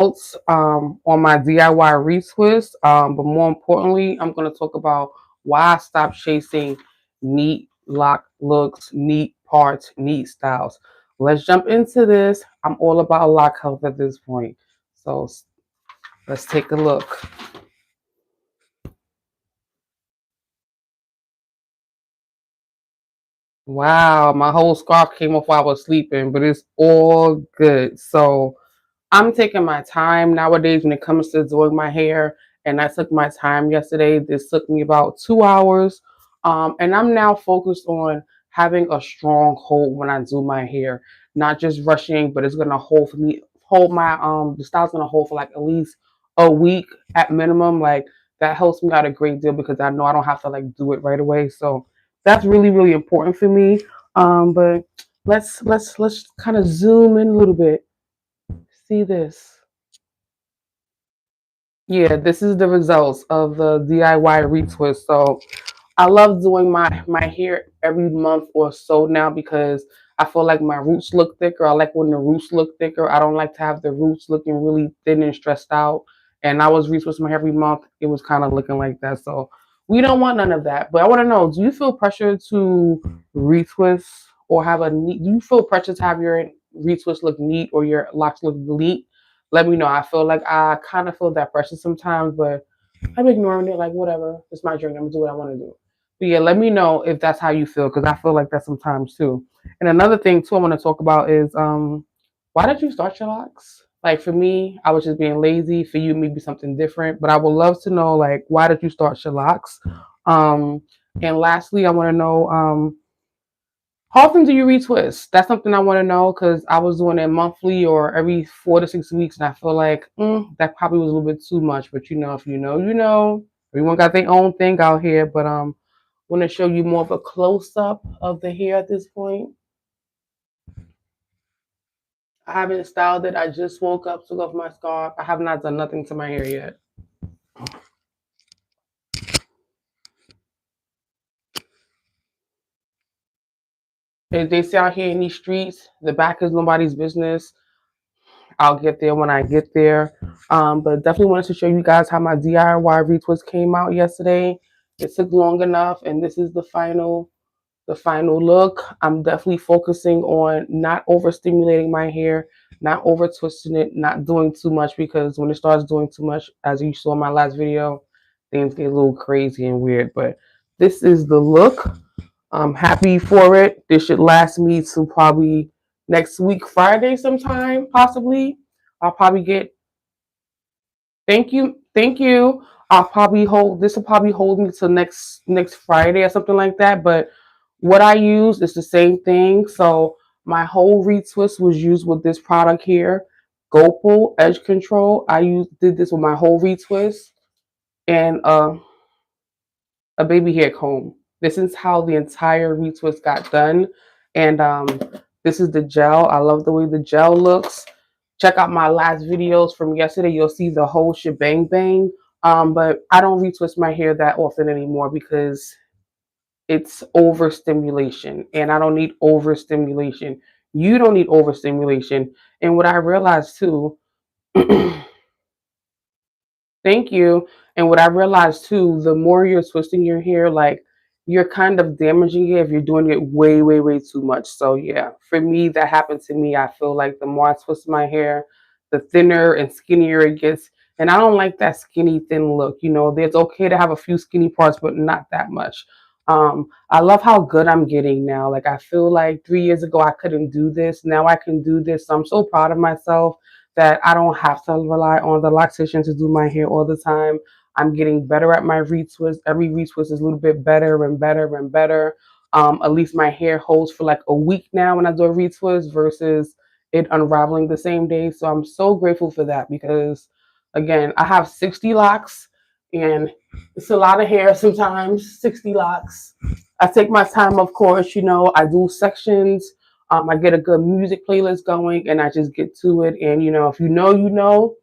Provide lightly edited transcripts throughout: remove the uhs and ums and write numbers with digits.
On my DIY retwist. But more importantly, I'm going to talk about why I stopped chasing neat lock looks, neat parts, neat styles. Let's jump into this. I'm all about lock health at this point. So let's take a look. Wow, my whole scarf came off while I was sleeping, but it's all good. So I'm taking my time nowadays when it comes to doing my hair, and I took my time yesterday. This took me about 2 hours, and I'm now focused on having a strong hold when I do my hair, not just rushing, but it's gonna hold for me. Hold my the style's gonna hold for like at least a week at minimum. Like that helps me out a great deal because I know I don't have to like do it right away. So that's really important for me. But let's kind of zoom in a little bit. See this. Yeah, this is the results of the DIY retwist. So I love doing my hair every month or so now because I feel like my roots look thicker. I like when the roots look thicker. I don't like to have the roots looking really thin and stressed out. And I was retwisting my hair every month. It was kind of looking like that. So we don't want none of that. But I want to know, do you feel pressure to retwist or have a neat, do you feel pressure to have your retwist look neat or your locks look neat? Let me know. I feel like I kind of feel that pressure sometimes, but I'm ignoring it like whatever. It's my journey. I'm gonna do what I want to do. But yeah, let me know if that's how you feel because I feel like that sometimes too. And another thing too I want to talk about is why did you start your locks? Like for me, I was just being lazy. For you, maybe something different. But I would love to know like why did you start your locks? Um, and lastly, I want to know how often do you retwist? That's something I want to know because I was doing it monthly or every 4 to 6 weeks, and I feel like that probably was a little bit too much. But you know, if you know, you know. Everyone got their own thing out here, but want to show you more of a close up of the hair at this point. I haven't styled it. I just woke up, took off my scarf. I have not done nothing to my hair yet. If they say out here in these streets, the back is nobody's business. I'll get there when I get there. But definitely wanted to show you guys how my DIY retwist came out yesterday. It took long enough, and this is the final look. I'm definitely focusing on not overstimulating my hair, not over twisting it, not doing too much because when it starts doing too much, as you saw in my last video, things get a little crazy and weird. But this is the look. I'm happy for it. This should last me to probably next week, Friday sometime, possibly. I'll probably get thank you. Thank you. I'll probably hold this will probably hold me till next Friday or something like that. But what I use is the same thing. So my whole retwist was used with this product here, Gopal Edge Control. Did this with my whole retwist and a baby hair comb. This is how the entire retwist got done. And this is the gel. I love the way the gel looks. Check out my last videos from yesterday. You'll see the whole shebang bang. But I don't retwist my hair that often anymore because it's overstimulation. And I don't need overstimulation. You don't need overstimulation. And what I realized too, thank you. And what I realized too, the more you're twisting your hair, like you're kind of damaging it if you're doing it way too much. So yeah, for me, that happened to me. I feel like the more I twist my hair, the thinner and skinnier it gets. And I don't like that skinny thin look. You know, it's okay to have a few skinny parts, but not that much. I love how good I'm getting now. Like I feel like 3 years ago I couldn't do this. Now I can do this. So I'm so proud of myself that I don't have to rely on the loctician to do my hair all the time. I'm getting better at my retwist. Every retwist is a little bit better and better and better. At least my hair holds for like a week now when I do a retwist versus it unraveling the same day. So I'm so grateful for that because, again, I have 60 locks and it's a lot of hair sometimes, 60 locks. I take my time, of course, you know, I do sections. I get a good music playlist going and I just get to it. And, you know, if you know, you know,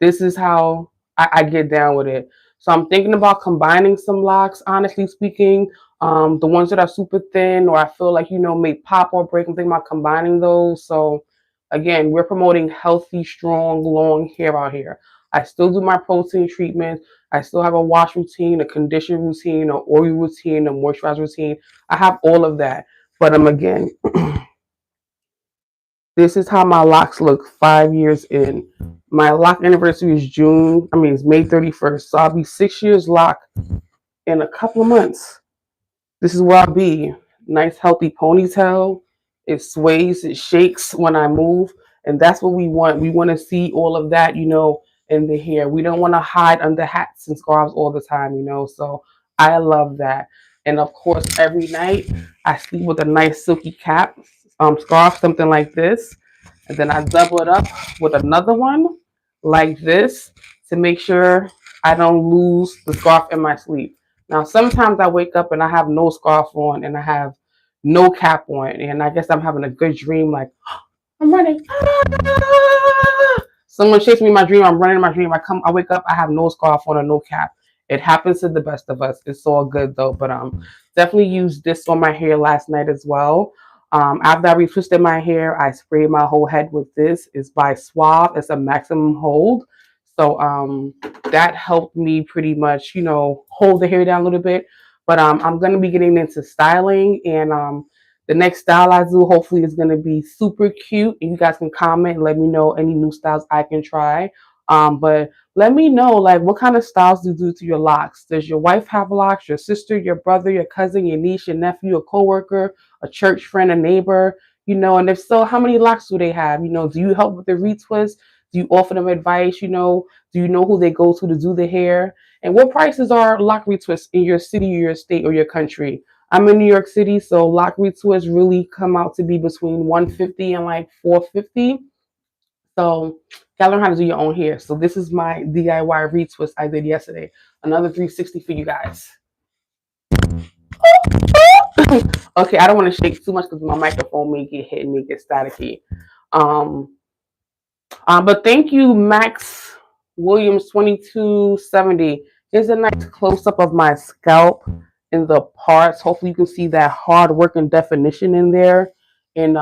this is how I get down with it. So I'm thinking about combining some locks, honestly speaking. The ones that are super thin or I feel like, you know, may pop or break, I'm thinking about combining those. So Again, we're promoting healthy, strong, long hair out here. I still do my protein treatment. I still have a wash routine, a condition routine, an oil routine, a moisturizer routine. I have all of that. But again, this is how my locks look 5 years in. My lock anniversary is it's May 31st. So I'll be 6 years locked in a couple of months. This is where I'll be. Nice healthy ponytail. It sways, it shakes when I move. And that's what we want. We want to see all of that, in the hair. We don't want to hide under hats and scarves all the time. So I love that. And of course, every night I sleep with a nice silky cap, scarf, something like this. And then I double it up with another one like this to make sure I don't lose the scarf in my sleep. Now, sometimes I wake up and I have no scarf on and I have no cap on, and I guess I'm having a good dream, like I'm running. Someone chased me in my dream. I'm running in my dream. I wake up. I have no scarf on or no cap. It happens to the best of us. It's all good though. But definitely used this on my hair last night as well. After I retwisted my hair, I sprayed my whole head with this. It's by Suave. It's a maximum hold. So that helped me pretty much, hold the hair down a little bit. But I'm gonna be getting into styling, and the next style I do hopefully is gonna be super cute. And you guys can comment and let me know any new styles I can try. But let me know, like, what kind of styles do you do to your locks? Does your wife have locks? Your sister, your brother, your cousin, your niece, your nephew, a coworker, a church friend, a neighbor? And if so, how many locks do they have? Do you help with the retwist? Do you offer them advice? Do you know who they go to do the hair? And what prices are lock retwists in your city, or your state, or your country? I'm in New York City, so lock retwists really come out to be between 150 and like 450. So you gotta learn how to do your own hair. So this is my DIY retwist I did yesterday. Another 360 for you guys. Okay, I don't want to shake too much because my microphone may get hit and may get staticky. But thank you, Max Williams 2270. Here's a nice close up of my scalp in the parts. Hopefully, you can see that hard work and definition in there. And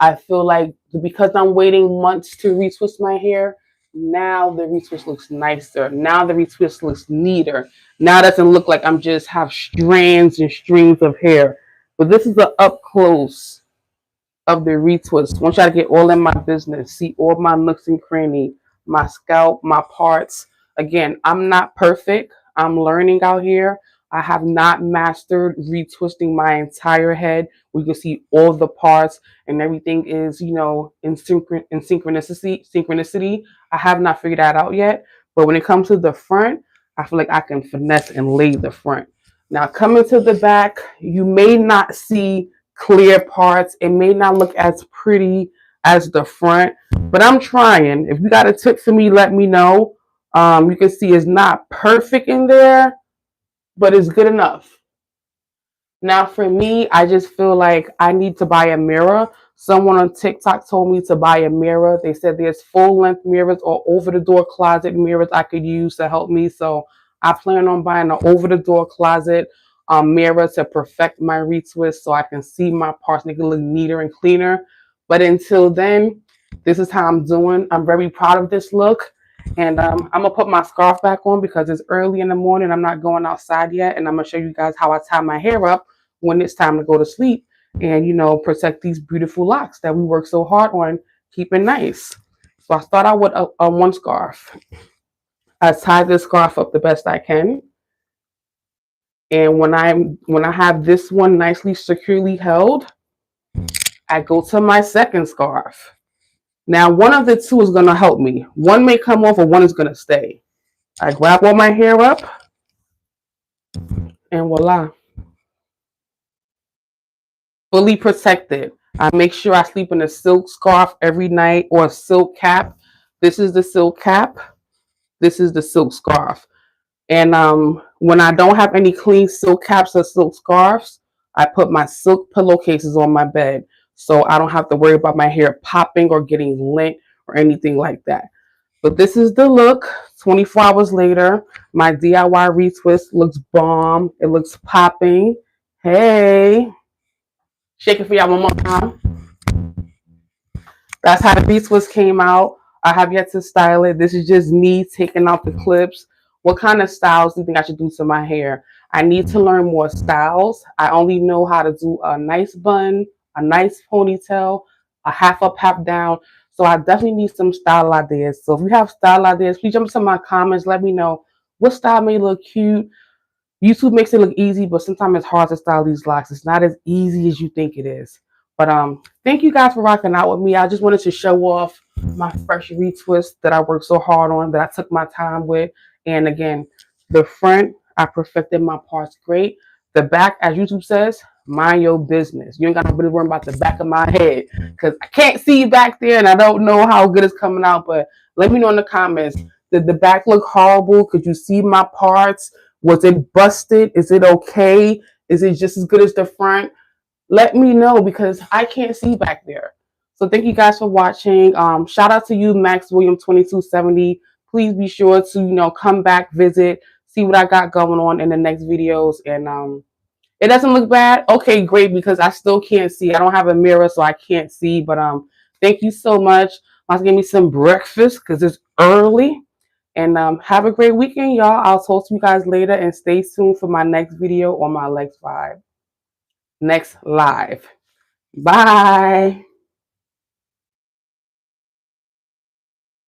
I feel like because I'm waiting months to retwist my hair, now the retwist looks nicer. Now the retwist looks neater. Now it doesn't look like I'm just have strands and strings of hair. But this is the up close of the retwist. I want y'all to get all in my business, see all my nooks and cranny, my scalp, my parts. Again, I'm not perfect. I'm learning out here. I have not mastered retwisting my entire head. We can see all the parts and everything is, in synchronicity. I have not figured that out yet. But when it comes to the front, I feel like I can finesse and lay the front. Now, coming to the back, you may not see clear parts. It may not look as pretty as the front, but I'm trying. If you got a tip for me, let me know. You can see it's not perfect in there, but it's good enough. Now, for me, I just feel like I need to buy a mirror. Someone on TikTok told me to buy a mirror. They said there's full-length mirrors or over-the-door closet mirrors I could use to help me. So I plan on buying an over-the-door closet mirror to perfect my retwist so I can see my parts, make it look neater and cleaner. But until then, this is how I'm doing. I'm very proud of this look. And I'm going to put my scarf back on because it's early in the morning. I'm not going outside yet. And I'm going to show you guys how I tie my hair up when it's time to go to sleep and, protect these beautiful locks that we work so hard on keeping nice. So I start out with a one scarf. I tie this scarf up the best I can. And when I have this one nicely securely held, I go to my second scarf. Now, one of the two is going to help me. One may come off or one is going to stay. I grab all my hair up and voila. Fully protected. I make sure I sleep in a silk scarf every night or a silk cap. This is the silk cap. This is the silk scarf. And when I don't have any clean silk caps or silk scarves, I put my silk pillowcases on my bed so I don't have to worry about my hair popping or getting lint or anything like that. But this is the look. 24 hours later, my DIY retwist looks bomb. It looks popping. Hey. Shake it for y'all one more time. That's how the Retwist came out. I have yet to style it. This is just me taking out the clips. What kind of styles do you think I should do to my hair? I need to learn more styles. I only know how to do a nice bun, a nice ponytail, a half up, half down. So I definitely need some style ideas. So if you have style ideas, please jump into my comments. Let me know what style may look cute. YouTube makes it look easy, but sometimes it's hard to style these locks. It's not as easy as you think it is. But thank you guys for rocking out with me. I just wanted to show off my fresh retwist that I worked so hard on, that I took my time with. And again, the front, I perfected my parts great. The back, as YouTube says, mind your business. You ain't got to really worry about the back of my head, because I can't see back there and I don't know how good it's coming out. But let me know in the comments. Did the back look horrible? Could you see my parts? Was it busted? Is it okay? Is it just as good as the front? Let me know, because I can't see back there. So thank you guys for watching. Shout out to you, Max William 2270. Please be sure to come back, visit, see what I got going on in the next videos. And it doesn't look bad. Okay, great, because I still can't see. I don't have a mirror, so I can't see. But thank you so much. I'm going to give me some breakfast because it's early. And have a great weekend, y'all. I'll talk to you guys later, and stay tuned for my next video on my next live. Bye.